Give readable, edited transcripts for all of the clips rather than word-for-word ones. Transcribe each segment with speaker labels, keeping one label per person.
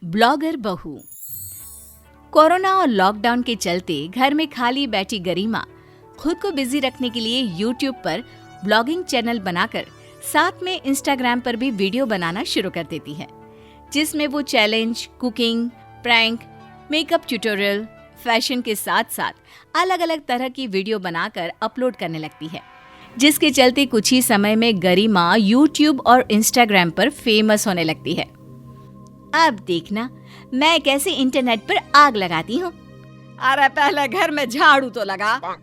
Speaker 1: Blogger बहू। Corona और lockdown के चलते घर में खाली बैठी गरिमा खुद को बिजी रखने के लिए यूट्यूब पर ब्लॉगिंग चैनल बनाकर साथ में इंस्टाग्राम पर भी वीडियो बनाना शुरू कर देती है, जिसमें वो challenge, cooking, prank, makeup tutorial, fashion के साथ साथ अलग अलग तरह की वीडियो बनाकर अपलोड करने लगती है, जिसके चलते कुछ ही समय में गरिमा यूट्यूब और इंस्टाग्राम पर फेमस होने लगती है। अब देखना मैं कैसे इंटरनेट पर आग लगाती हूँ।
Speaker 2: अरे पहले घर में झाड़ू तो लगा।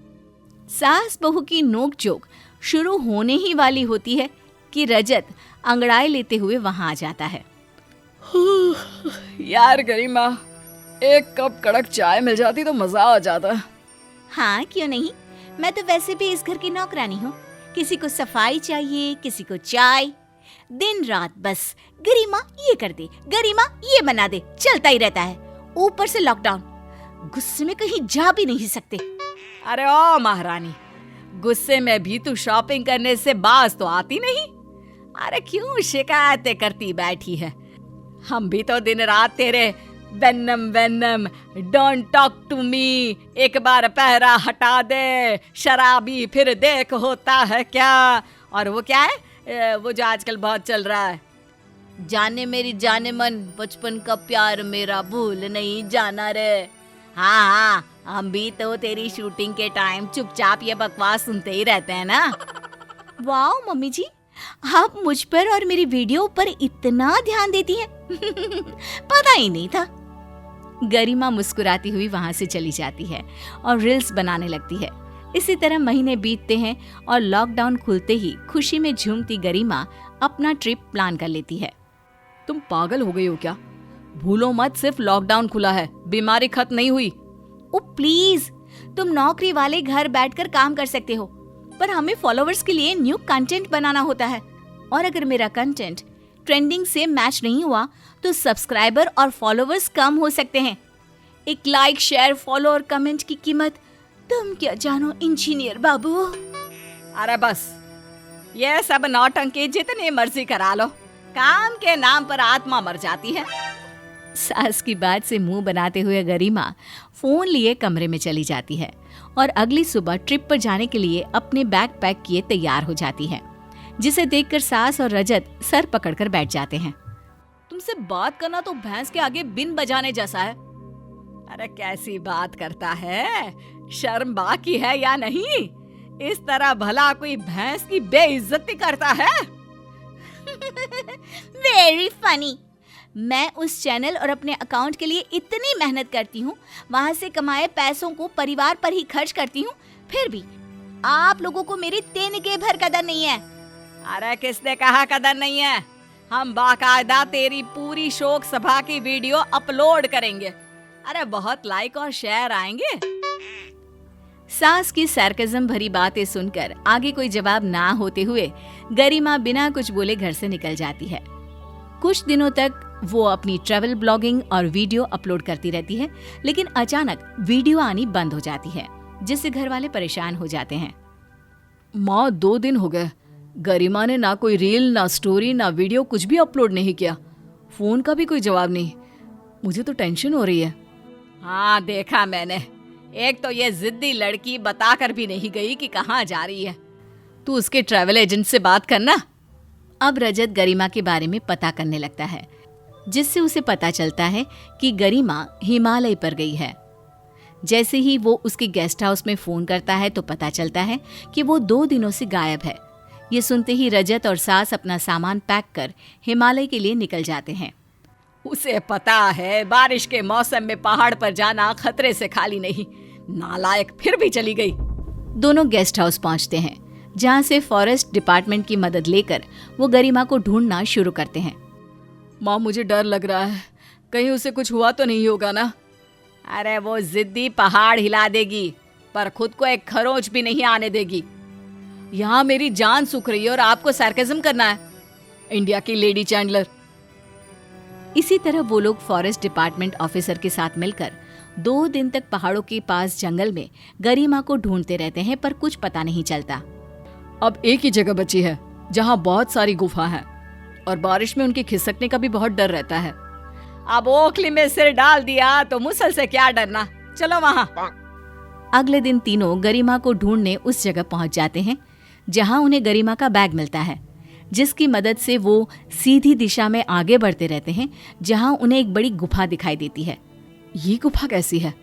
Speaker 1: सास बहू की नोकझोंक शुरू होने ही वाली होती है कि रजत अंगड़ाई लेते हुए वहां आ जाता है।
Speaker 2: यार गरिमा, एक कप कड़क चाय मिल जाती तो मजा आ जाता।
Speaker 1: हाँ क्यों नहीं, मैं तो वैसे भी इस घर की नौकरानी हूँ। किसी को सफाई चाहिए, किसी को चाय, दिन रात बस गरिमा ये कर दे, गरिमा ये बना दे, चलता ही रहता है। ऊपर से लॉकडाउन, गुस्से में कहीं जा भी नहीं सकते।
Speaker 2: अरे ओ महारानी, गुस्से में भी तू शॉपिंग करने से बाज तो आती नहीं। अरे क्यों शिकायतें करती बैठी है। हम भी तो दिन रात तेरे venom don't talk to me, एक बार पहरा हटा दे, शराबी फिर देख होता है क्या, और वो क्या है वो जो आजकल बहुत चल रहा है,
Speaker 1: जाने मेरी जाने मन, बचपन का प्यार मेरा भूल नहीं जाना रे। हाँ, हम भी तो तेरी शूटिंग के टाइम चुपचाप ये बकवास सुनते ही रहते हैं ना। वाह मम्मी जी, आप मुझ पर और मेरी वीडियो पर इतना ध्यान देती हैं। पता ही नहीं था। गरिमा मुस्कुराती हुई वहां से चली जाती है और रील्स बनाने लगती है। इसी तरह महीने बीतते हैं और लॉकडाउन खुलते ही खुशी में झूमती गरिमा अपना ट्रिप प्लान कर लेती है।
Speaker 2: तुम पागल हो गई हो क्या? भूलो मत, सिर्फ लॉकडाउन खुला है, बीमारी खत्म नहीं हुई।
Speaker 1: ओ प्लीज, तुम नौकरी वाले घर बैठकर काम कर सकते हो, पर हमें फॉलोवर्स के लिए न्यू कंटेंट बनाना होता है, और अगर मेरा कंटेंट ट्रेंडिंग से मैच नहीं हुआ तो सब्सक्राइबर और फॉलोवर्स कम हो सकते हैं। एक लाइक, शेयर, फॉलो और कमेंट की कीमत तुम क्या जानो इंजीनियर बाबू।
Speaker 2: अरे बस, ये सब नौटंकी जितनी मर्जी करा लो, काम के नाम पर आत्मा मर जाती है।
Speaker 1: सास की बात से मुंह बनाते हुए गरिमा फोन लिए कमरे में चली जाती है और अगली सुबह ट्रिप पर जाने के लिए अपने बैग पैक किए तैयार हो जाती है, जिसे देखकर सास और रजत सर पकड़कर बैठ जाते हैं।
Speaker 2: तुमसे बात करना तो भैंस के आगे बिन बजाने जैसा है। अरे कैसी बात करता है, शर्म बाकी है या नहीं? इस तरह भला कोई भैंस की बेइज्जती करता है?
Speaker 1: Very funny. मैं उस चैनल और अपने अकाउंट के लिए इतनी मेहनत करती हूँ, वहाँ से कमाए पैसों को परिवार पर ही खर्च करती हूँ, फिर भी आप लोगों को मेरी तिनके भर कदर नहीं है।
Speaker 2: अरे किसने कहा कदर नहीं है? हम बाकायदा तेरी पूरी शोक सभा की वीडियो अपलोड करेंगे। अरे बहुत लाइक और शेयर आएंगे।
Speaker 1: सास की सरकाज़म भरी बातें सुनकर आगे कोई जवाब ना होते हुए गरिमा बिना कुछ बोले घर से निकल जाती है। कुछ दिनों तक वो अपनी ट्रैवल ब्लॉगिंग और वीडियो अपलोड करती रहती है, लेकिन अचानक वीडियो आनी बंद हो जाती है, जिससे घर वाले परेशान हो जाते हैं।
Speaker 2: माँ, 2 दिन हो गए, गरिमा ने ना कोई रील, ना स्टोरी, ना वीडियो कुछ भी अपलोड नहीं किया। फोन का भी कोई जवाब नहीं। मुझे तो टेंशन हो रही है। हाँ देखा मैंने, एक तो ये जिद्दी लड़की बताकर भी नहीं गई कि कहाँ जा रही है। तू उसके ट्रैवल एजेंट से बात करना।
Speaker 1: अब रजत गरिमा के बारे में पता करने लगता है, जिससे उसे पता चलता है कि गरिमा हिमालय पर गई है। जैसे ही वो उसके गेस्ट हाउस में फोन करता है तो पता चलता है कि वो 2 दिनों से गायब है। ये सुनते ही रजत और सास अपना सामान पैक कर हिमालय के लिए निकल जाते हैं।
Speaker 2: उसे पता है बारिश के मौसम में पहाड़ पर जाना खतरे से खाली नहीं। नालायक, फिर भी चली गई।
Speaker 1: दोनों गेस्ट हाउस पहुंचते हैं, जहां से फॉरेस्ट डिपार्टमेंट की मदद लेकर वो गरिमा को ढूंढना शुरू करते हैं।
Speaker 2: माँ, मुझे डर लग रहा है, कहीं उसे कुछ हुआ तो नहीं होगा ना? अरे वो जिद्दी पहाड़ हिला देगी, पर खुद को एक खरोंच भी नहीं आने देगी। यहाँ मेरी जान सूख रही है और आपको सरकाज़म करना है, इंडिया की लेडी चैंडलर।
Speaker 1: इसी तरह वो लोग फॉरेस्ट डिपार्टमेंट ऑफिसर के साथ मिलकर 2 दिन तक पहाड़ों के पास जंगल में गरिमा को ढूंढते रहते हैं, पर कुछ पता नहीं चलता।
Speaker 2: अब एक ही जगह बची है जहाँ बहुत सारी गुफा है और बारिश में उनके खिसकने का भी बहुत डर रहता है। अब ओखली में सिर डाल दिया तो मुसल से क्या डरना, चलो वहाँ।
Speaker 1: अगले दिन तीनों गरिमा को ढूंढने उस जगह पहुंच जाते हैं जहां उन्हें गरिमा का बैग मिलता है, जिसकी मदद से वो सीधी दिशा में आगे बढ़ते रहते हैं जहां उन्हें एक बड़ी गुफा दिखाई देती है।
Speaker 2: ये गुफा कैसी है?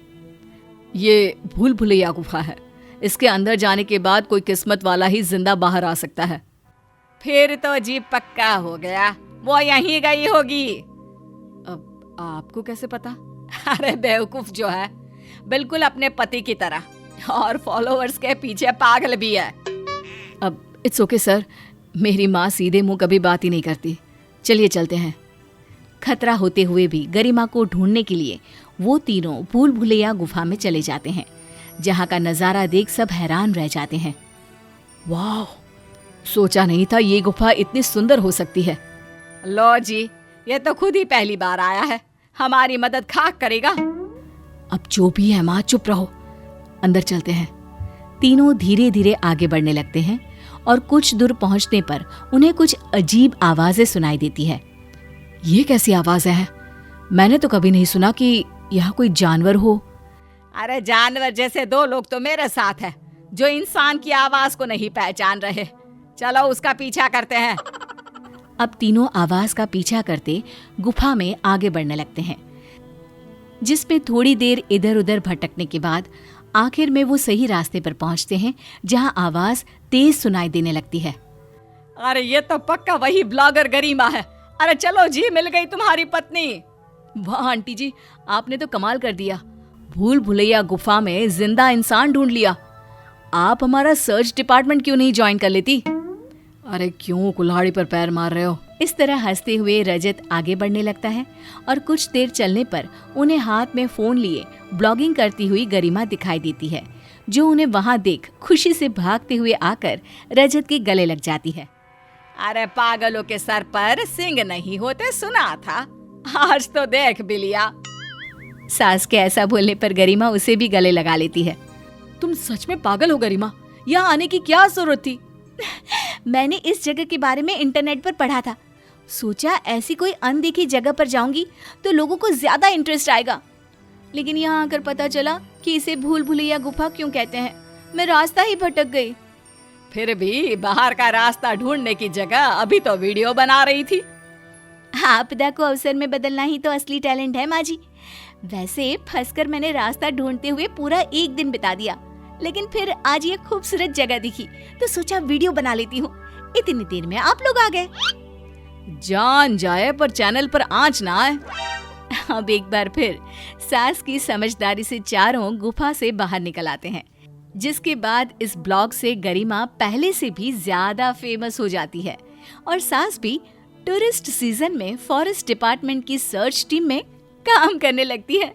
Speaker 2: ये भूल भुलैया गुफा है। इसके अंदर जाने के बाद कोई किस्मत वाला ही जिंदा बाहर आ सकता है। फिर तो जी पक्का हो गया, वो यहीं गई होगी। अब आपको कैसे पता? अरे बेवकूफ जो है, बिल्कुल अपने पति की तरह, और फॉलोअर्स के पीछे पागल भी है। अब इट्स ओके सर, मेरी माँ सीधे मुंह कभी बात ही नहीं करती। चलिए चलते हैं।
Speaker 1: खतरा होते हुए भी गरिमा को ढूंढने के लिए वो तीनों भूल भुलैया गुफा में चले जाते हैं, जहाँ का नजारा देख सब हैरान रह जाते हैं।
Speaker 2: वाह, सोचा नहीं था ये गुफा इतनी सुंदर हो सकती है। लो जी, ये तो खुद ही पहली बार आया है, हमारी मदद खाक करेगा।
Speaker 1: अब जो भी है माँ, चुप रहो, अंदर चलते हैं। तीनों धीरे धीरे आगे बढ़ने लगते हैं और कुछ दूर पहुंचने पर उन्हें कुछ अजीब आवाजें सुनाई देती है।
Speaker 2: ये कैसी आवाज है? मैंने तो कभी नहीं सुना कि यहाँ कोई जानवर हो। अरे जानवर जैसे दो लोग तो मेरे साथ है जो इंसान की आवाज को नहीं पहचान रहे। चलो उसका पीछा करते हैं।
Speaker 1: अब तीनों आवाज का पीछा करते गुफा में आगे बढ़ने लगते हैं, जिसमें थोड़ी देर इधर उधर भटकने के बाद आखिर में वो सही रास्ते पर पहुंचते हैं जहां आवाज तेज सुनाई देने लगती है।
Speaker 2: अरे ये तो पक्का वही ब्लॉगर गरिमा है। अरे चलो जी, मिल गई तुम्हारी पत्नी।
Speaker 1: वाह आंटी जी, आपने तो कमाल कर दिया, भूल भुलैया गुफा में जिंदा इंसान ढूंढ लिया। आप हमारा सर्च डिपार्टमेंट क्यों नहीं ज्वाइन कर लेती?
Speaker 2: अरे क्यों कुल्हाड़ी पर पैर मार रहे हो?
Speaker 1: इस तरह हंसते हुए रजत आगे बढ़ने लगता है और कुछ देर चलने पर उन्हें हाथ में फोन लिए ब्लॉगिंग करती हुई गरिमा दिखाई देती है, जो उन्हें वहां देख खुशी से भागते हुए आकर रजत के गले लग जाती है।
Speaker 2: अरे पागलों के सर पर सिंग नहीं होते, सुना था, आज तो देख भी लिया।
Speaker 1: सास के ऐसा बोलने पर गरिमा उसे भी गले लगा लेती है।
Speaker 2: तुम सच में पागल हो गरिमा, यहाँ आने की क्या जरूरत थी?
Speaker 1: मैंने इस जगह के बारे में इंटरनेट पर पढ़ा था, सोचा ऐसी कोई अनदेखी जगह पर जाऊंगी तो लोगों को ज्यादा इंटरेस्ट आएगा, लेकिन यहाँ आकर पता चला कि इसे भूल भुलैया गुफा क्यों कहते हैं। मैं रास्ता ही भटक गई।
Speaker 2: फिर भी बाहर का रास्ता ढूंढने की जगह अभी तो वीडियो बना रही थी।
Speaker 1: आपदा को अवसर में बदलना ही तो असली टैलेंट है माँ जी। वैसे फंसकर मैंने रास्ता ढूंढते हुए पूरा एक दिन बिता दिया, लेकिन फिर आज ये खूबसूरत जगह दिखी तो सोचा वीडियो बना लेती हूँ। इतनी देर में आप लोग आ गए।
Speaker 2: जान जाए पर चैनल पर आंच ना आए।
Speaker 1: अब एक बार फिर सास की समझदारी से चारों गुफा से बाहर निकल आते हैं, जिसके बाद इस ब्लॉग से गरिमा पहले से भी ज्यादा फेमस हो जाती है और सास भी टूरिस्ट सीजन में फॉरेस्ट डिपार्टमेंट की सर्च टीम में काम करने लगती है।